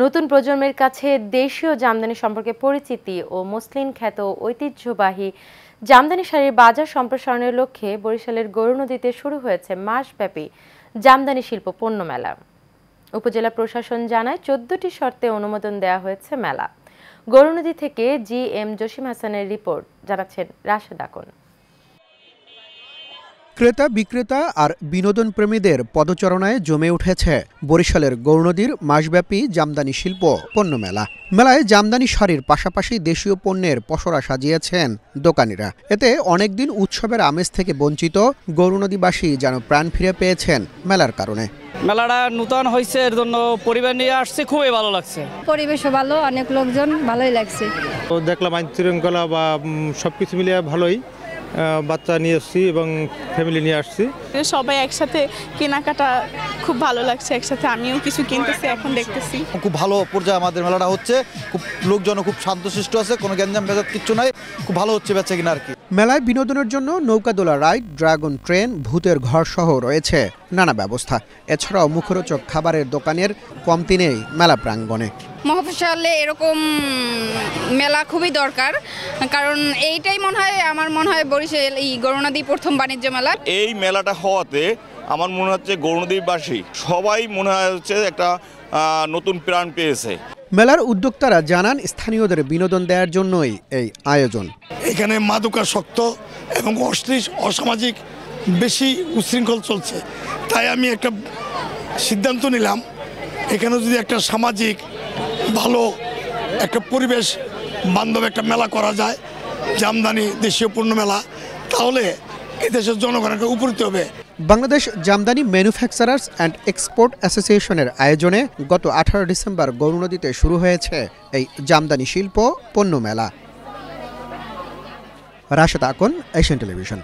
নতুন প্রজন্মের কাছে দেশীয় জামদানি সম্পর্কে পরিচিতি ও মসলিন খ্যাত ঐতিহ্যবাহী জামদানি শাড়ির বাজার সম্প্রসারণের লক্ষ্যে বরিশালের গৌরনদীতে শুরু হয়েছে মাসব্যাপী জামদানি শিল্প পণ্য মেলা। উপজেলা প্রশাসন জানায় 14টি শর্তে অনুমোদন দেওয়া হয়েছে মেলা। গৌরনদী থেকে জি.এম. জসিম হাসানের রিপোর্ট, জানাচ্ছেন রাশেদ আকন। ক্রেতা বিক্রেতা আর বিনোদন প্রেমীদের পদচারণায় জমে উঠেছে বরিশালের গৌরনদীর মাসব্যাপী জামদানি শিল্প পণ্য মেলা। মেলায় জামদানি শাড়ির পাশাপাশি দেশীয় পণ্যের পসরা সাজিয়েছেন দোকানিরা। এতে অনেকদিন উৎসবের আমেজ থেকে বঞ্চিত গৌরনদীবাসী যেন প্রাণ ফিরে পেয়েছেন মেলার কারণে। মেলাটা নূতন হয়েছে, এর জন্য পরিবার নিয়ে আসছে, খুবই ভালো লাগছে। পরিবেশও ভালো, অনেক লোকজন, ভালোই লাগছে। দেখলাম আইন শৃঙ্খলা বা সবকিছু মিলিয়ে ভালোই। বাচ্চা নিয়ে আসছি এবং ফ্যামিলি নিয়ে আসছি, সবাই একসাথে কেনাকাটা খুব ভালো লাগছে। একসাথে আমিও কিছু কিনতেছি, এখন দেখতেছি। খুব ভালো পর্যায়ে আমাদের মেলাটা হচ্ছে, খুব লোকজন খুব শান্তশিষ্ট আছে, কোনো গ্যাঞ্জাম ভেজাল কিচ্ছু নাই, খুব ভালো হচ্ছে বেচা কিনা আর কি। মেলায় বিনোদনের জন্য নৌকাদোলা রাইড, ড্রাগন ট্রেন, ভূতের ঘর সহ রয়েছে নানা ব্যবস্থা। এছাড়াও মুখরোচক খাবারের দোকানের কমতি নেই মেলা প্রাঙ্গণে। মফস্বলে এরকম মেলা খুবই দরকার, কারণ এইটাই আমার মনে হয় বরিশাল এই গৌরনদী প্রথম বাণিজ্য মেলা। এই মেলাটা হওয়াতে আমার মনে হচ্ছে গৌরনদীবাসী সবাই মনে হচ্ছে একটা নতুন প্রাণ পেয়েছে। মেলার উদ্যোক্তারা জানান, স্থানীয়দের বিনোদন দেওয়ার জন্যই এই আয়োজন। এখানে মাদকাসক্ত এবং অশ্লীল অসামাজিক বেশি উচ্ছৃঙ্খল চলছে, তাই আমি একটা সিদ্ধান্ত নিলাম, এখানে যদি একটা সামাজিক ভালো একটা পরিবেশ বান্ধব একটা মেলা করা যায়, জামদানি দেশীয় পণ্য মেলা, তাহলে এদেশের জনগণকে উপকৃত হবে। Bangladesh Jamdani manufacturers and export অ্যাসোসিয়েশনের আয়োজনে গত 18 ডিসেম্বর গৌরনদীতে শুরু হয়েছে এই জামদানি শিল্প পণ্য মেলা। Rashed Akon, Asian television.